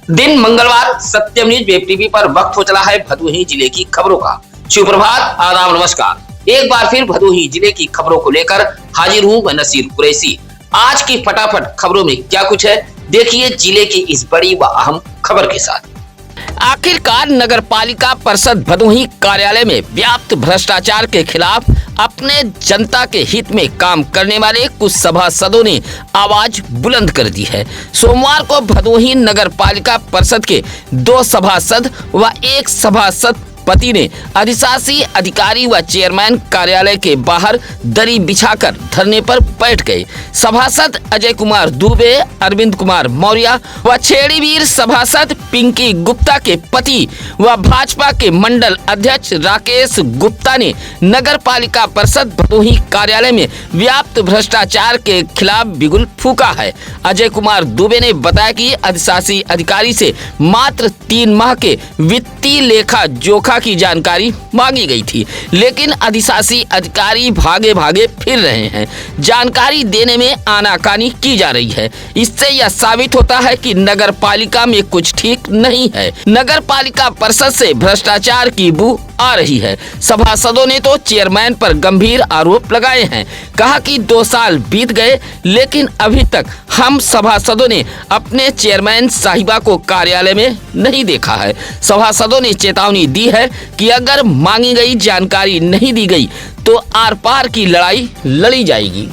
दिन मंगलवार सत्यम news web TV पर वक्त हो चला है भदोही जिले की खबरों का। सुप्रभात, आदाब, नमस्कार। एक बार फिर भदोही जिले की खबरों को लेकर हाजिर हूँ मैं नसीर कुरैशी। आज की फटाफट खबरों में क्या कुछ है, देखिए जिले की इस बड़ी व अहम खबर के साथ। आखिरकार नगर पालिका परिषद भदोही कार्यालय में व्याप्त भ्रष्टाचार के खिलाफ अपने जनता के हित में काम करने वाले कुछ सभासदों ने आवाज बुलंद कर दी है। सोमवार को भदोही नगर पालिका परिषद के 2 सभासद व 1 सभासद पति ने अधिशासी अधिकारी व चेयरमैन कार्यालय के बाहर दरी बिछाकर धरने पर बैठ गए। सभासद अजय कुमार दुबे, अरविंद कुमार मौर्य व छेड़ीवीर सभासद पिंकी गुप्ता के पति व भाजपा के मंडल अध्यक्ष राकेश गुप्ता ने नगर पालिका परिषद भदोही कार्यालय में व्याप्त भ्रष्टाचार के खिलाफ बिगुल फूका है। अजय कुमार दुबे ने बताया कि अधिशासी अधिकारी से मात्र 3 माह के वित्तीय लेखा जोखा की जानकारी मांगी गई थी, लेकिन अधिशासी अधिकारी भागे भागे फिर रहे हैं। जानकारी देने में आनाकानी की जा रही है। इससे यह साबित होता है कि नगर पालिका में कुछ ठीक नहीं है। नगर पालिका परिषद से भ्रष्टाचार की बू आ रही है। सभासदों ने तो चेयरमैन पर गंभीर आरोप लगाए हैं। कहा कि 2 साल बीत गए, लेकिन अभी तक हम सभासदों ने अपने चेयरमैन साहिबा को कार्यालय में नहीं देखा है। सभासदों ने चेतावनी दी है कि अगर मांगी गई जानकारी नहीं दी गई तो आर पार की लड़ाई लड़ी जाएगी।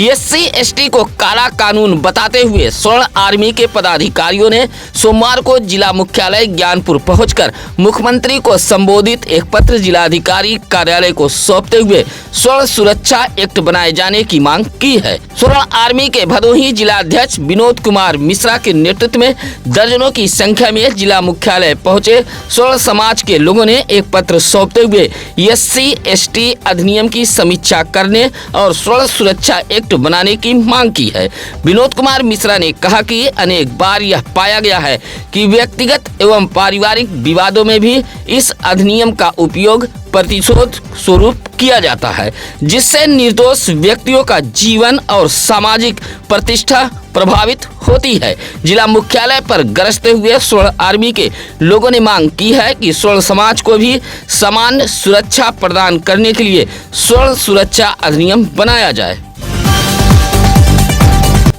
SC ST को काला कानून बताते हुए स्वर्ण आर्मी के पदाधिकारियों ने सोमवार को जिला मुख्यालय ज्ञानपुर पहुंचकर मुख्यमंत्री को संबोधित एक पत्र जिलाधिकारी कार्यालय को सौंपते हुए स्वर्ण सुरक्षा एक्ट बनाए जाने की मांग की है। स्वर्ण आर्मी के भदोही जिलाध्यक्ष विनोद कुमार मिश्रा के नेतृत्व में दर्जनों की संख्या में जिला मुख्यालय पहुंचे स्वर्ण समाज के लोगों ने एक पत्र सौंपते हुए SC ST अधिनियम की समीक्षा करने और स्वर्ण सुरक्षा एक्ट बनाने की मांग की है। विनोद कुमार मिश्रा ने कहा कि अनेक बार यह पाया गया है कि व्यक्तिगत एवं पारिवारिक विवादों में भी इस अधिनियम का उपयोग प्रतिशोध स्वरूप किया जाता है, जिससे निर्दोष व्यक्तियों का जीवन और सामाजिक प्रतिष्ठा प्रभावित होती है। जिला मुख्यालय पर गरजते हुए स्वर्ण आर्मी के लोगों ने मांग की है कि स्वर्ण समाज को भी समान सुरक्षा प्रदान करने के लिए स्वर्ण सुरक्षा अधिनियम बनाया जाए।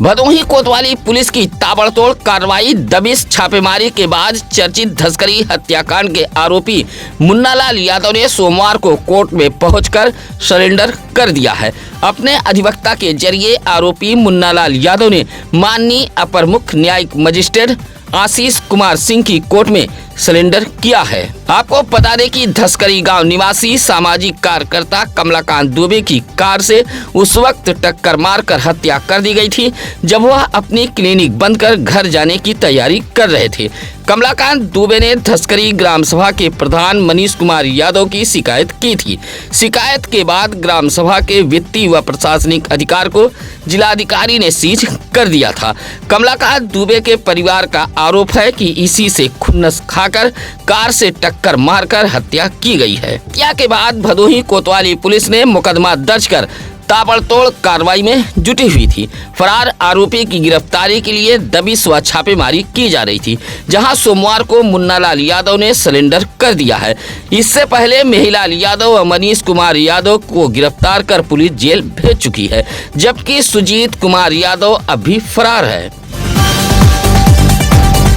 भदोही कोतवाली पुलिस की ताबड़तोड़ कार्रवाई। दबिश छापेमारी के बाद चर्चित धसकरी हत्याकांड के आरोपी मुन्नालाल यादव ने सोमवार को कोर्ट में पहुंचकर सरेंडर कर दिया है। अपने अधिवक्ता के जरिए आरोपी मुन्नालाल यादव ने माननीय अपर मुख्य न्यायिक मजिस्ट्रेट आशीष कुमार सिंह की कोर्ट में सरेंडर किया है। आपको बता दें कि धसकरी गांव निवासी सामाजिक कार्यकर्ता कमलाकांत दुबे की कार से उस वक्त टक्कर मारकर हत्या कर दी गई थी जब वह अपनी क्लिनिक बंद कर घर जाने की तैयारी कर रहे थे। कमलाकांत दुबे ने धसकरी ग्राम सभा के प्रधान मनीष कुमार यादव की शिकायत की थी। शिकायत के बाद ग्राम सभा के वित्तीय व प्रशासनिक अधिकार को जिलाधिकारी ने सीज कर दिया था। कमलाकांत दुबे के परिवार का आरोप है कि इसी से खुन्नस खाकर कार से टक्कर मारकर हत्या की गई है। हत्या के बाद भदोही कोतवाली पुलिस ने मुकदमा दर्ज कर ताबड़तोड़ कार्रवाई में जुटी हुई थी। फरार आरोपी की गिरफ्तारी के लिए दबिश व छापेमारी की जा रही थी, जहां सोमवार को मुन्नालाल यादव ने सरेंडर कर दिया है। इससे पहले मेहिलाल यादव व मनीष कुमार यादव को गिरफ्तार कर पुलिस जेल भेज चुकी है, जबकि सुजीत कुमार यादव अभी फरार है।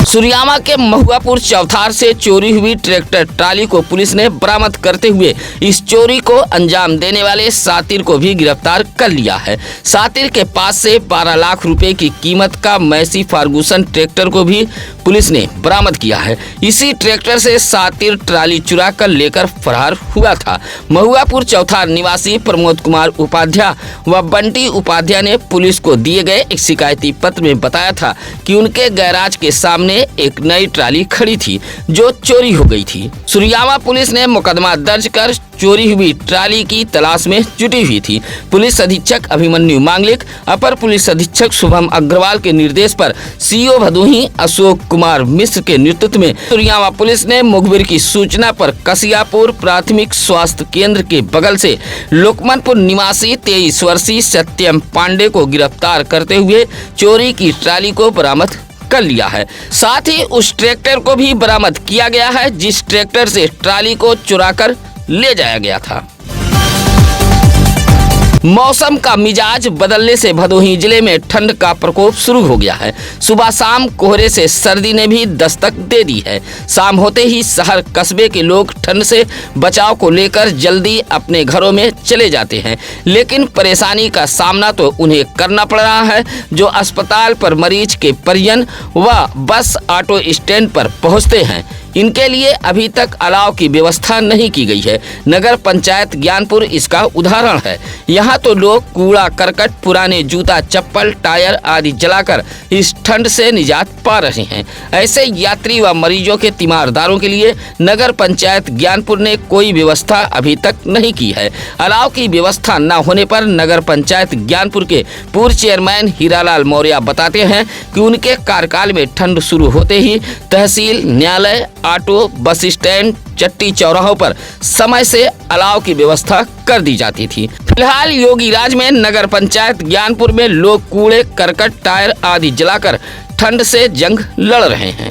सुरियामा के महुआपुर चौथार से चोरी हुई ट्रैक्टर ट्राली को पुलिस ने बरामद करते हुए इस चोरी को अंजाम देने वाले सातिर को भी गिरफ्तार कर लिया है। सातिर के पास से 12 लाख रुपए की कीमत का मैसी फार्गूसन ट्रैक्टर को भी पुलिस ने बरामद किया है। इसी ट्रैक्टर से सातिर ट्राली चुरा कर लेकर फरार हुआ था। महुआपुर चौथार निवासी प्रमोद कुमार उपाध्याय व बंटी उपाध्याय ने पुलिस को दिए गए एक शिकायती पत्र में बताया था कि उनके गैराज के सामने एक नई ट्राली खड़ी थी जो चोरी हो गई थी। सुरियामा पुलिस ने मुकदमा दर्ज कर चोरी हुई ट्राली की तलाश में जुटी हुई थी। पुलिस अधीक्षक अभिमन्यु मांगलिक, अपर पुलिस अधीक्षक शुभम अग्रवाल के निर्देश पर CO भदोही अशोक कुमार मिश्र के नेतृत्व में सुरियामा पुलिस ने मुखबिर की सूचना पर कसियापुर प्राथमिक स्वास्थ्य केंद्र के बगल से लोकमनपुर निवासी 23 वर्षीय सत्यम पांडे को गिरफ्तार करते हुए चोरी की ट्राली को बरामद कर लिया है। साथ ही उस ट्रैक्टर को भी बरामद किया गया है जिस ट्रैक्टर से ट्राली को चुराकर ले जाया गया था। मौसम का मिजाज बदलने से भदोही जिले में ठंड का प्रकोप शुरू हो गया है। सुबह शाम कोहरे से सर्दी ने भी दस्तक दे दी है। शाम होते ही शहर कस्बे के लोग ठंड से बचाव को लेकर जल्दी अपने घरों में चले जाते हैं, लेकिन परेशानी का सामना तो उन्हें करना पड़ रहा है जो अस्पताल पर मरीज के परिजन व बस ऑटो स्टैंड पर पहुंचते हैं। इनके लिए अभी तक अलाव की व्यवस्था नहीं की गई है। नगर पंचायत ज्ञानपुर इसका उदाहरण है। यहाँ तो लोग कूड़ा करकट, पुराने जूता चप्पल, टायर आदि जलाकर इस ठंड से निजात पा रहे हैं। ऐसे यात्री व मरीजों के तीमारदारों के लिए नगर पंचायत ज्ञानपुर ने कोई व्यवस्था अभी तक नहीं की है। अलाव की व्यवस्था न होने पर नगर पंचायत ज्ञानपुर के पूर्व चेयरमैन हीरालाल मौर्य बताते हैं कि उनके कार्यकाल में ठंड शुरू होते ही तहसील, न्यायालय, ऑटो, बस स्टैंड, चट्टी चौराहों पर समय से अलाव की व्यवस्था कर दी जाती थी। फिलहाल योगी राज में नगर पंचायत ज्ञानपुर में लोग कूड़े करकट, टायर आदि जलाकर ठंड से जंग लड़ रहे हैं।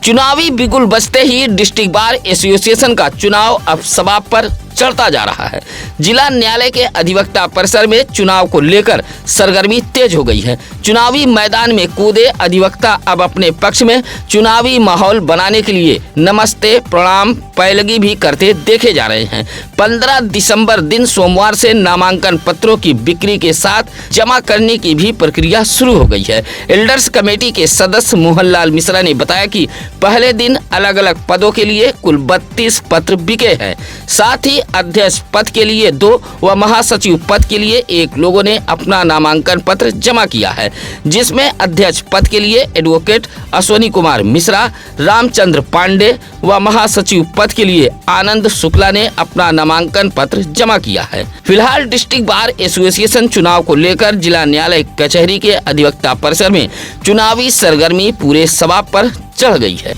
चुनावी बिगुल बजते ही डिस्ट्रिक्ट बार एसोसिएशन का चुनाव अब सवाब पर चढ़ता जा रहा है। जिला न्यायालय के अधिवक्ता परिसर में चुनाव को लेकर सरगर्मी तेज हो गई है। चुनावी मैदान में कूदे अधिवक्ता अब अपने पक्ष में चुनावी माहौल बनाने के लिए नमस्ते, प्रणाम, पैलगी भी करते देखे जा रहे हैं। 15 दिसंबर दिन सोमवार से नामांकन पत्रों की बिक्री के साथ जमा करने की भी प्रक्रिया शुरू हो गई है। एल्डर्स कमेटी के सदस्य मोहनलाल मिश्रा ने बताया कि पहले दिन अलग अलग पदों के लिए कुल 32 पत्र बिके हैं। साथ ही अध्यक्ष पद के लिए 2 व महासचिव पद के लिए 1 लोगों ने अपना नामांकन पत्र जमा किया है, जिसमें अध्यक्ष पद के लिए एडवोकेट अश्वनी कुमार मिश्रा, रामचंद्र पांडे व महासचिव पद के लिए आनंद शुक्ला ने अपना नामांकन पत्र जमा किया है। फिलहाल डिस्ट्रिक्ट बार एसोसिएशन चुनाव को लेकर जिला न्यायालय कचहरी के अधिवक्ता परिसर में चुनावी सरगर्मी पूरे सवाब पर चढ़ गई है।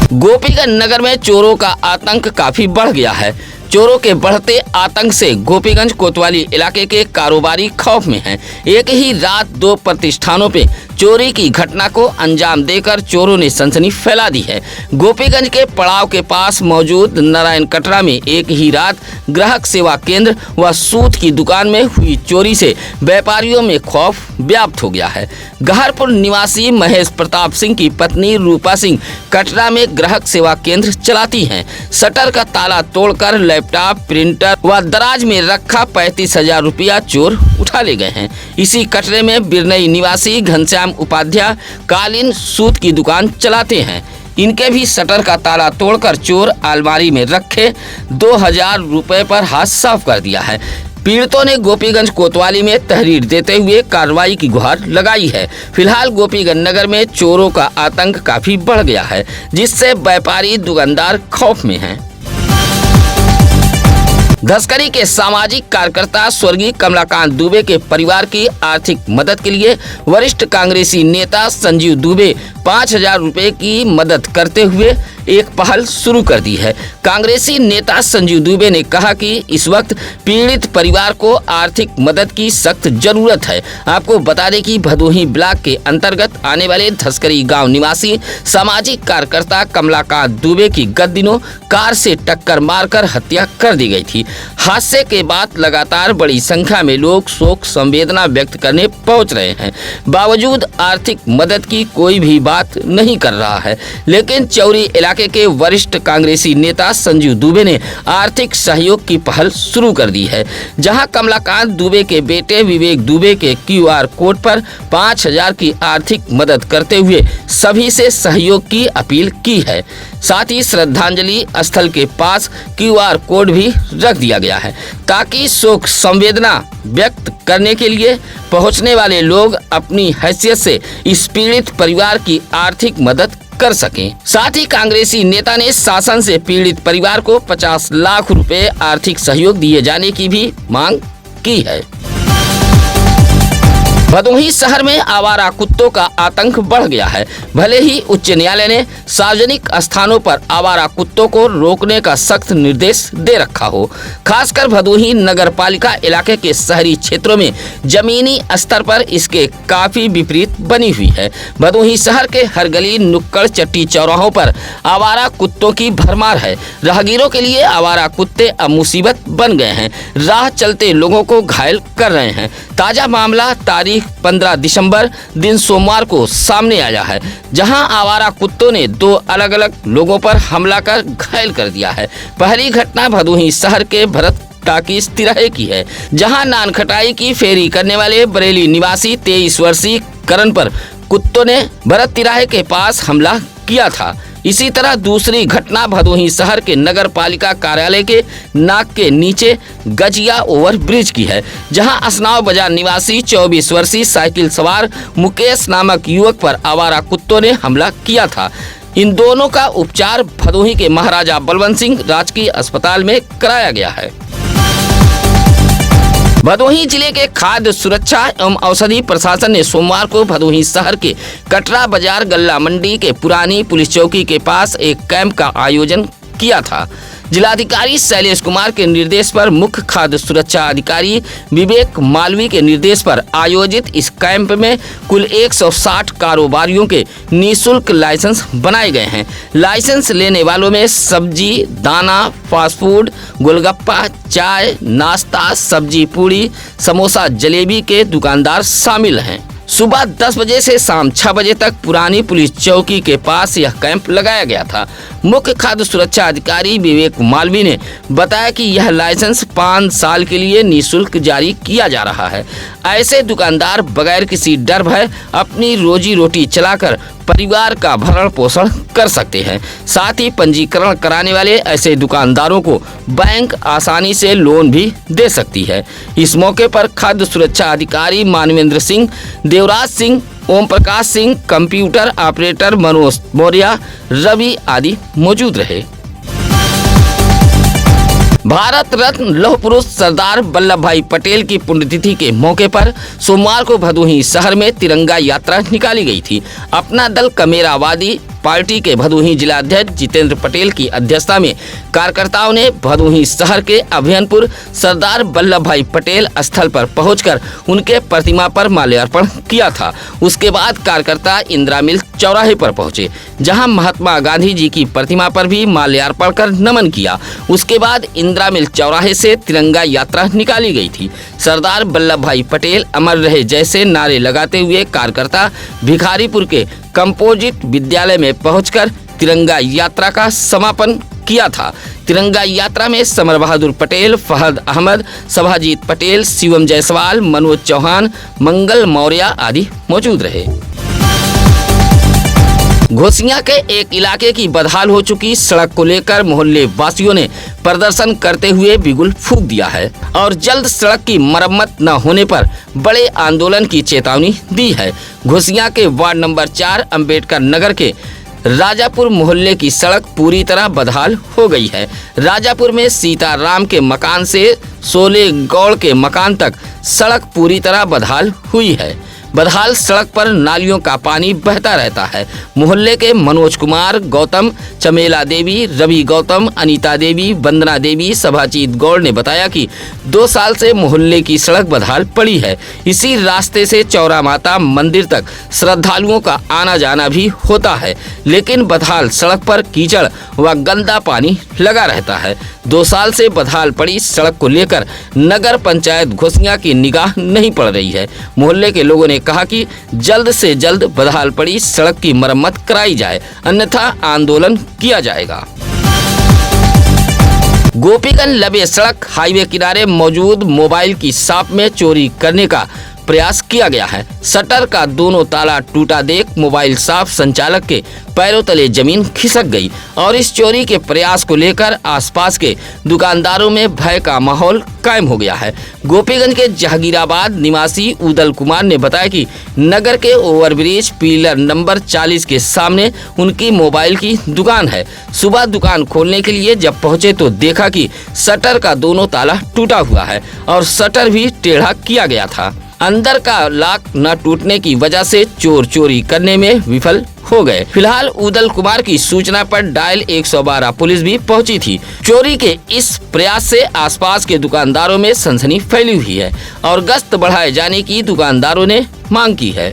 गोपीगंज नगर में चोरों का आतंक काफी बढ़ गया है। चोरों के बढ़ते आतंक से गोपीगंज कोतवाली इलाके के कारोबारी खौफ में हैं। एक ही रात 2 प्रतिष्ठानों पे चोरी की घटना को अंजाम देकर चोरों ने सनसनी फैला दी है। गोपीगंज के पड़ाव के पास मौजूद नारायण कटरा में एक ही रात ग्राहक सेवा केंद्र व सूत की दुकान में हुई चोरी से व्यापारियों में खौफ व्याप्त हो गया है। गहरपुर निवासी महेश प्रताप सिंह की पत्नी रूपा सिंह कटरा में ग्राहक सेवा केंद्र चलाती हैं। शटर का ताला तोड़कर लैपटॉप, प्रिंटर व दराज में रखा 35,000 रुपया चोर उठा ले गए हैं। इसी कटरे में बिरनई निवासी घनश्याम उपाध्याय कालीन सूत की दुकान चलाते हैं। इनके भी शटर का ताला तोड़कर चोर अलमारी में रखे 2,000 रुपए पर हाथ साफ कर दिया है। पीड़ितों ने गोपीगंज कोतवाली में तहरीर देते हुए कार्रवाई की गुहार लगाई है। फिलहाल गोपीगंज नगर में चोरों का आतंक काफी बढ़ गया है, जिससे व्यापारी दुकानदार खौफ में हैं। धसकरी के सामाजिक कार्यकर्ता स्वर्गीय कमलाकांत दुबे के परिवार की आर्थिक मदद के लिए वरिष्ठ कांग्रेसी नेता संजीव दुबे 5,000 रुपए की मदद करते हुए एक पहल शुरू कर दी है। कांग्रेसी नेता संजीव दुबे ने कहा कि इस वक्त पीड़ित परिवार को आर्थिक मदद की सख्त जरूरत है। आपको बता दें कि भदोही ब्लॉक के अंतर्गत आने वाले धसकरी गांव निवासी सामाजिक कार्यकर्ता कमलाकांत दुबे की गत दिनों कार से टक्कर मारकर हत्या कर दी गई थी। हादसे के बाद लगातार बड़ी संख्या में लोग शोक संवेदना व्यक्त करने पहुंच रहे हैं। बावजूद आर्थिक मदद की कोई भी बात नहीं कर रहा है, लेकिन चौरी इलाके के वरिष्ठ कांग्रेसी नेता संजीव दुबे ने आर्थिक सहयोग की पहल शुरू कर दी है, जहां कमलाकांत दुबे के बेटे विवेक दुबे के QR कोड पर 5,000 की आर्थिक मदद करते हुए सभी से सहयोग की अपील की है। साथ ही श्रद्धांजलि स्थल के पास QR कोड भी रख दिया गया है, ताकि शोक संवेदना व्यक्त करने के लिए पहुंचने वाले लोग अपनी हैसियत से इस पीड़ित परिवार की आर्थिक मदद कर सकें। साथ ही कांग्रेसी नेता ने शासन से पीड़ित परिवार को 50 लाख रुपए आर्थिक सहयोग दिए जाने की भी मांग की है। भदोही शहर में आवारा कुत्तों का आतंक बढ़ गया है। भले ही उच्च न्यायालय ने सार्वजनिक स्थानों पर आवारा कुत्तों को रोकने का सख्त निर्देश दे रखा हो, खासकर भदोही नगर पालिका इलाके के शहरी क्षेत्रों में जमीनी स्तर पर इसके काफी विपरीत बनी हुई है। भदोही शहर के हर गली, नुक्कड़, चट्टी चौराहों पर आवारा कुत्तों की भरमार है। राहगीरों के लिए आवारा कुत्ते अब मुसीबत बन गए हैं, राह चलते लोगों को घायल कर रहे हैं। ताजा मामला तारीख 15 दिसंबर दिन सोमवार को सामने आया है, जहां आवारा कुत्तों ने 2 अलग अलग लोगों पर हमला कर घायल कर दिया है। पहली घटना भदोही शहर के भरत टाकीज तिराहे की है, जहां नानखटाई की फेरी करने वाले बरेली निवासी 23 वर्षीय करण पर कुत्तों ने भरत तिराहे के पास हमला किया था। इसी तरह दूसरी घटना भदोही शहर के नगर पालिका कार्यालय के नाक के नीचे गजिया ओवर ब्रिज की है, जहां असनाव बाजार निवासी 24 वर्षीय साइकिल सवार मुकेश नामक युवक पर आवारा कुत्तों ने हमला किया था। इन दोनों का उपचार भदोही के महाराजा बलवंत सिंह राजकीय अस्पताल में कराया गया है। भदोही जिले के खाद्य सुरक्षा एवं औषधि प्रशासन ने सोमवार को भदोही शहर के कटरा बाजार गल्ला मंडी के पुरानी पुलिस चौकी के पास एक कैंप का आयोजन किया था। जिलाधिकारी शैलेश कुमार के निर्देश पर मुख्य खाद्य सुरक्षा अधिकारी विवेक मालवी के निर्देश पर आयोजित इस कैंप में कुल 160 कारोबारियों के निःशुल्क लाइसेंस बनाए गए हैं। लाइसेंस लेने वालों में सब्जी, दाना, फास्ट फूड, गोलगप्पा, चाय, नाश्ता, सब्जी पूड़ी, समोसा, जलेबी के दुकानदार शामिल हैं। सुबह 10 बजे से शाम 6 बजे तक पुरानी पुलिस चौकी के पास यह कैंप लगाया गया था। मुख्य खाद्य सुरक्षा अधिकारी विवेक मालवी ने बताया कि यह लाइसेंस 5 साल के लिए निःशुल्क जारी किया जा रहा है। ऐसे दुकानदार बगैर किसी डर भय अपनी रोजी रोटी चलाकर परिवार का भरण पोषण कर सकते हैं। साथ ही पंजीकरण कराने वाले ऐसे दुकानदारों को बैंक आसानी से लोन भी दे सकती है। इस मौके पर खाद्य सुरक्षा अधिकारी मानवेंद्र सिंह, देवराज सिंह, ओम प्रकाश सिंह, कंप्यूटर ऑपरेटर मनोज मौर्य, रवि आदि मौजूद रहे। भारत रत्न लौह पुरुष सरदार वल्लभ भाई पटेल की पुण्यतिथि के मौके पर सोमवार को भदोही शहर में तिरंगा यात्रा निकाली गई थी। अपना दल कमेरावादी पार्टी के भदोही जिलाध्यक्ष जितेंद्र पटेल की अध्यक्षता में कार्यकर्ताओं ने भदोही शहर के अभियनपुर सरदार वल्लभ भाई पटेल स्थल पर पहुंचकर उनके प्रतिमा पर माल्यार्पण किया था। उसके बाद कार्यकर्ता इंदिरा मिल चौराहे पर पहुंचे, जहां महात्मा गांधी जी की प्रतिमा पर भी माल्यार्पण कर नमन किया। उसके बाद इंदिरा मिल चौराहे से तिरंगा यात्रा निकाली गई थी। सरदार वल्लभ भाई पटेल अमर रहे जैसे नारे लगाते हुए कार्यकर्ता भिखारीपुर के कंपोजिट विद्यालय में पहुंचकर तिरंगा यात्रा का समापन किया था। तिरंगा यात्रा में समर बहादुर पटेल, फहद अहमद, सभाजीत पटेल, शिवम जायसवाल, मनोज चौहान, मंगल मौर्य आदि मौजूद रहे। घोसिया के एक इलाके की बदहाल हो चुकी सड़क को लेकर मोहल्ले वासियों ने प्रदर्शन करते हुए बिगुल फूंक दिया है और जल्द सड़क की मरम्मत न होने पर बड़े आंदोलन की चेतावनी दी है। घोसिया के वार्ड नंबर 4 अंबेडकर नगर के राजापुर मोहल्ले की सड़क पूरी तरह बदहाल हो गई है। राजापुर में सीताराम के मकान से सोले गौड़ के मकान तक सड़क पूरी तरह बदहाल हुई है। बदहाल सड़क पर नालियों का पानी बहता रहता है। मोहल्ले के मनोज कुमार, गौतम, चमेला देवी, रवि गौतम, अनीता देवी, वंदना देवी, सभाजीत गौड़ ने बताया कि 2 साल से मोहल्ले की सड़क बदहाल पड़ी है। इसी रास्ते से चौरा माता मंदिर तक श्रद्धालुओं का आना जाना भी होता है, लेकिन बदहाल सड़क पर कीचड़ व गंदा पानी लगा रहता है। 2 साल से बदहाल पड़ी सड़क को लेकर नगर पंचायत घोसिया की निगाह नहीं पड़ रही है। मोहल्ले के लोगों ने कहा कि जल्द से जल्द बदहाल पड़ी सड़क की मरम्मत कराई जाए, अन्यथा आंदोलन किया जाएगा। गोपीगंज लबे सड़क हाईवे किनारे मौजूद मोबाइल की शॉप में चोरी करने का प्रयास किया गया है। शटर का दोनों ताला टूटा देख मोबाइल शॉप संचालक के पैरों तले जमीन खिसक गई और इस चोरी के प्रयास को लेकर आसपास के दुकानदारों में भय का माहौल कायम हो गया है। गोपीगंज के जहांगीराबाद निवासी उदल कुमार ने बताया कि नगर के ओवरब्रिज पिलर नंबर 40 के सामने उनकी मोबाइल की दुकान है। सुबह दुकान खोलने के लिए जब पहुंचे तो देखा कि शटर का दोनों ताला टूटा हुआ है और शटर भी टेढ़ा किया गया था। अंदर का लॉक न टूटने की वजह से चोर चोरी करने में विफल हो गए। फिलहाल उदल कुमार की सूचना पर डायल 112 पुलिस भी पहुंची थी। चोरी के इस प्रयास से आसपास के दुकानदारों में सनसनी फैली हुई है और गश्त बढ़ाए जाने की दुकानदारों ने मांग की है।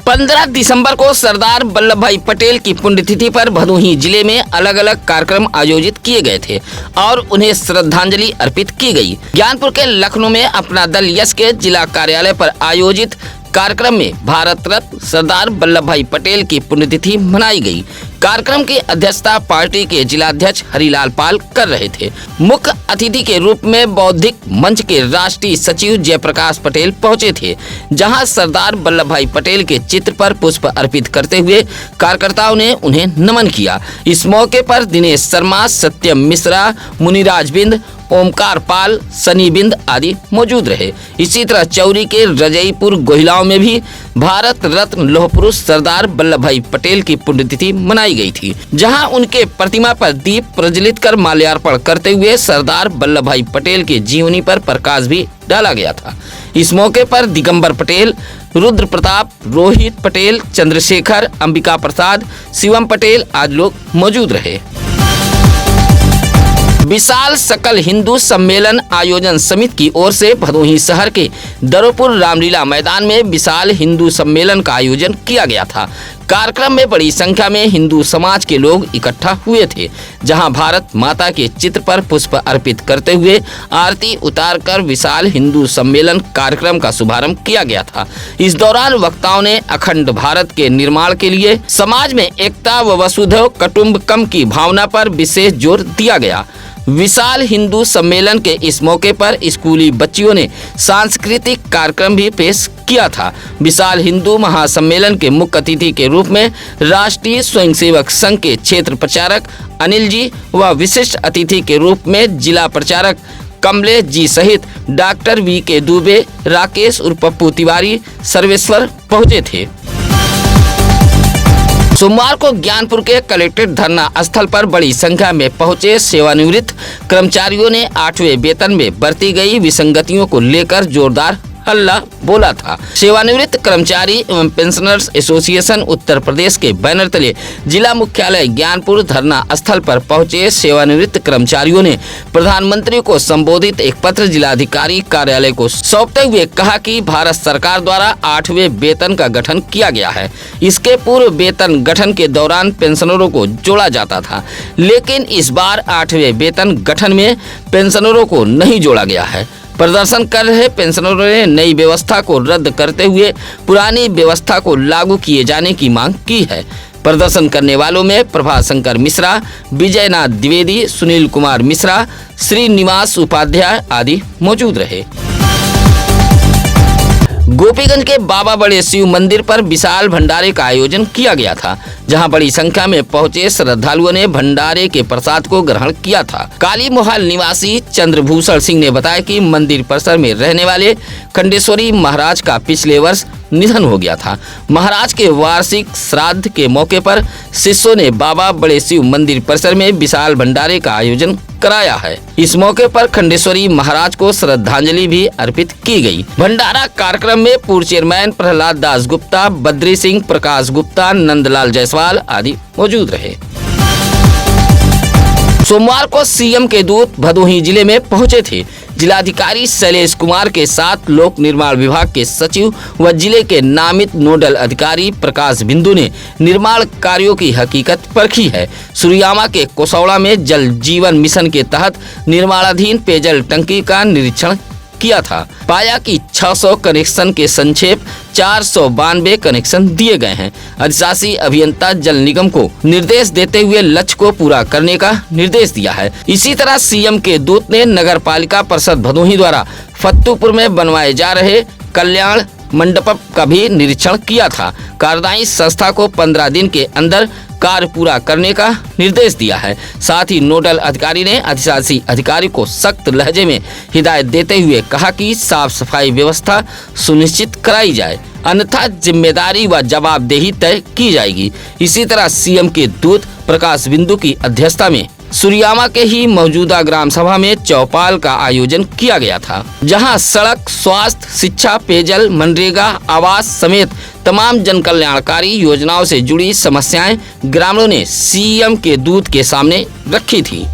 15 दिसंबर को सरदार वल्लभ भाई पटेल की पुण्यतिथि पर भदोही जिले में अलग अलग कार्यक्रम आयोजित किए गए थे और उन्हें श्रद्धांजलि अर्पित की गई। ज्ञानपुर के लखनऊ में अपना दल यश के जिला कार्यालय पर आयोजित कार्यक्रम में भारत रत्न सरदार वल्लभ भाई पटेल की पुण्यतिथि मनाई गई। कार्यक्रम की अध्यक्षता पार्टी के जिलाध्यक्ष हरिलाल पाल कर रहे थे। मुख्य अतिथि के रूप में बौद्धिक मंच के राष्ट्रीय सचिव जयप्रकाश पटेल पहुंचे थे, जहां सरदार वल्लभ भाई पटेल के चित्र पर पुष्प अर्पित करते हुए कार्यकर्ताओं ने उन्हें नमन किया। इस मौके पर दिनेश शर्मा, सत्यम मिश्रा, मुनिराज बिंद, ओमकार पाल, सनी बिंद आदि मौजूद रहे। इसी तरह चौरी के रजईपुर गोहिलाओं में भी भारत रत्न लौह पुरुष सरदार वल्लभ भाई पटेल की पुण्यतिथि मनाई गई थी, जहां उनके प्रतिमा पर दीप प्रज्वलित कर माल्यार्पण करते हुए सरदार वल्लभ भाई पटेल के जीवनी पर प्रकाश भी डाला गया था। इस मौके पर दिगंबर पटेल, रुद्र प्रताप, रोहित पटेल, चंद्रशेखर, अंबिका प्रसाद, शिवम पटेल आदि लोग मौजूद रहे। विशाल सकल हिंदू सम्मेलन आयोजन समिति की ओर से भदोही शहर के दरोपुर रामलीला मैदान में विशाल हिंदू सम्मेलन का आयोजन किया गया था। कार्यक्रम में बड़ी संख्या में हिंदू समाज के लोग इकट्ठा हुए थे, जहां भारत माता के चित्र पर पुष्प अर्पित करते हुए आरती उतारकर विशाल हिंदू सम्मेलन कार्यक्रम का शुभारंभ किया गया था। इस दौरान वक्ताओं ने अखंड भारत के निर्माण के लिए समाज में एकता व वसुधैव कुटुंबकम की भावना पर विशेष जोर दिया गया। विशाल हिंदू सम्मेलन के इस मौके पर स्कूली बच्चियों ने सांस्कृतिक कार्यक्रम भी पेश किया था। विशाल हिंदू महासम्मेलन के मुख्य अतिथि के रूप में राष्ट्रीय स्वयंसेवक संघ के क्षेत्र प्रचारक अनिल जी व विशिष्ट अतिथि के रूप में जिला प्रचारक कमलेश जी सहित डॉक्टर वी.के. दुबे, राकेश उर्फ पप्पू तिवारी, सर्वेश्वर पहुंचे थे। सोमवार को ज्ञानपुर के कलेक्ट्रेट धरना स्थल पर बड़ी संख्या में पहुंचे सेवानिवृत्त कर्मचारियों ने 8वें वेतन में बरती गई विसंगतियों को लेकर जोरदार हल्ला बोला था। सेवानिवृत्त कर्मचारी एवं पेंशनर्स एसोसिएशन उत्तर प्रदेश के बैनर तले जिला मुख्यालय ज्ञानपुर धरना स्थल पर पहुंचे सेवानिवृत्त कर्मचारियों ने प्रधानमंत्री को संबोधित एक पत्र जिलाधिकारी कार्यालय को सौंपते हुए कहा कि भारत सरकार द्वारा 8वें वेतन का गठन किया गया है। इसके पूर्व वेतन गठन के दौरान पेंशनरों को जोड़ा जाता था, लेकिन इस बार 8वें वेतन गठन में पेंशनरों को नहीं जोड़ा गया है। प्रदर्शन कर रहे पेंशनरों ने नई व्यवस्था को रद्द करते हुए पुरानी व्यवस्था को लागू किए जाने की मांग की है। प्रदर्शन करने वालों में प्रभाशंकर मिश्रा, विजयनाथ द्विवेदी, सुनील कुमार मिश्रा, श्रीनिवास उपाध्याय आदि मौजूद रहे। गोपीगंज के बाबा बड़े शिव मंदिर पर विशाल भंडारे का आयोजन किया गया था, जहां बड़ी संख्या में पहुंचे श्रद्धालुओं ने भंडारे के प्रसाद को ग्रहण किया था। काली मोहाल निवासी चंद्रभूषण सिंह ने बताया कि मंदिर परिसर में रहने वाले खंडेश्वरी महाराज का पिछले वर्ष निधन हो गया था। महाराज के वार्षिक श्राद्ध के मौके पर शिष्यों ने बाबा बड़े शिव मंदिर परिसर में विशाल भंडारे का आयोजन कराया है। इस मौके पर खंडेश्वरी महाराज को श्रद्धांजलि भी अर्पित की गई। भंडारा कार्यक्रम में पूर्व चेयरमैन प्रहलाद दास गुप्ता, बद्री सिंह, प्रकाश गुप्ता, नंदलाल जायसवाल आदि मौजूद रहे। सोमवार को सीएम के दूत भदोही जिले में पहुंचे थे। जिलाधिकारी शैलेश कुमार के साथ लोक निर्माण विभाग के सचिव व जिले के नामित नोडल अधिकारी प्रकाश बिंदु ने निर्माण कार्यों की हकीकत परखी है। सुरियामा के कोसौड़ा में जल जीवन मिशन के तहत निर्माणाधीन पेयजल टंकी का निरीक्षण किया था। पाया कि 600 कनेक्शन के संक्षेप 492 कनेक्शन दिए गए हैं। अधिशासी अभियंता जल निगम को निर्देश देते हुए लक्ष्य को पूरा करने का निर्देश दिया है। इसी तरह सीएम के दूत ने नगर पालिका परिषद भदोही द्वारा फत्तूपुर में बनवाए जा रहे कल्याण मंडप का भी निरीक्षण किया था। कार्यदायी संस्था को 15 दिन के अंदर कार्य पूरा करने का निर्देश दिया है। साथ ही नोडल अधिकारी ने अधिशासी अधिकारी को सख्त लहजे में हिदायत देते हुए कहा कि साफ सफाई व्यवस्था सुनिश्चित कराई जाए, अन्यथा जिम्मेदारी व जवाबदेही तय की जाएगी। इसी तरह सीएम के दूत प्रकाश बिंदु की अध्यक्षता में सूर्यामा के ही मौजूदा ग्राम सभा में चौपाल का आयोजन किया गया था, जहां सड़क, स्वास्थ्य, शिक्षा, पेयजल, मनरेगा, आवास समेत तमाम जन कल्याणकारी योजनाओं से जुड़ी समस्याएं ग्रामीणों ने सीएम के दूत के सामने रखी थी।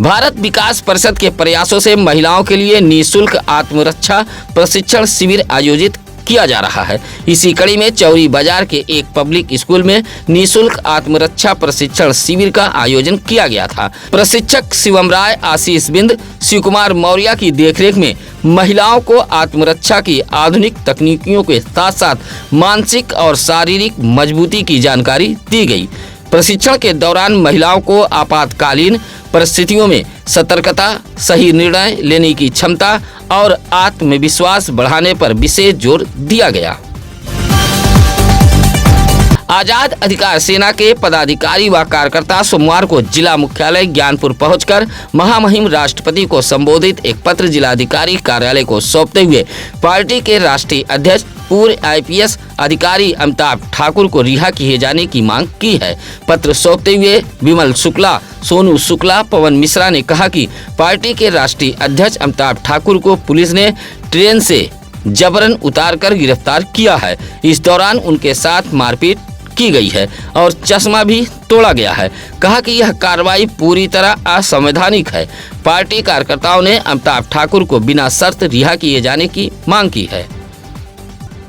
भारत विकास परिषद के प्रयासों से महिलाओं के लिए निःशुल्क आत्मरक्षा प्रशिक्षण शिविर आयोजित किया जा रहा है। इसी कड़ी में चौरी बाजार के एक पब्लिक स्कूल में निःशुल्क आत्मरक्षा प्रशिक्षण शिविर का आयोजन किया गया था। प्रशिक्षक शिवम राय, आशीष बिंद, शिव कुमार मौर्य की देखरेख में महिलाओं को आत्मरक्षा की आधुनिक तकनीकों के साथ साथ मानसिक और शारीरिक मजबूती की जानकारी दी गई। प्रशिक्षण के दौरान महिलाओं को आपातकालीन परिस्थितियों में सतर्कता, सही निर्णय लेने की क्षमता और आत्मविश्वास बढ़ाने पर विशेष जोर दिया गया। आजाद अधिकार सेना के पदाधिकारी व कार्यकर्ता सोमवार को जिला मुख्यालय ज्ञानपुर पहुंचकर महामहिम राष्ट्रपति को संबोधित एक पत्र जिलाधिकारी कार्यालय को सौंपते हुए पार्टी के राष्ट्रीय अध्यक्ष पूर्व आईपीएस अधिकारी अमिताभ ठाकुर को रिहा किए जाने की मांग की है। पत्र सौंपते हुए विमल शुक्ला, सोनू शुक्ला, पवन मिश्रा ने कहा कि पार्टी के राष्ट्रीय अध्यक्ष अमिताभ ठाकुर को पुलिस ने ट्रेन से जबरन उतारकर गिरफ्तार किया है। इस दौरान उनके साथ मारपीट की गई है और चश्मा भी तोड़ा गया है। कहा कि यह कार्रवाई पूरी तरह असंवैधानिक है। पार्टी कार्यकर्ताओं ने अमिताभ ठाकुर को बिना शर्त रिहा किए जाने की मांग की है।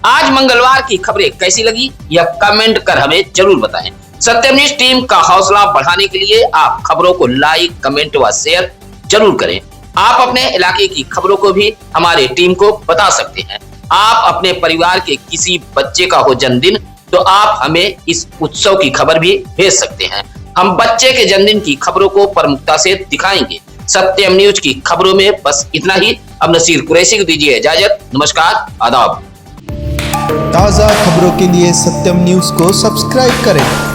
आज मंगलवार की खबरें कैसी लगी यह कमेंट कर हमें जरूर बताएं। सत्यम न्यूज टीम का हौसला बढ़ाने के लिए आप खबरों को लाइक, कमेंट व शेयर जरूर करें। आप अपने इलाके की खबरों को भी हमारे टीम को बता सकते हैं। आप अपने परिवार के किसी बच्चे का हो जन्मदिन तो आप हमें इस उत्सव की खबर भी भेज सकते हैं। हम बच्चे के जन्मदिन की खबरों को प्रमुखता से दिखाएंगे। सत्यम न्यूज की खबरों में बस इतना ही। अब नसीर कुरैशी को दीजिए इजाजत। नमस्कार, आदाब। ताज़ा खबरों के लिए सत्यम न्यूज को सब्सक्राइब करें।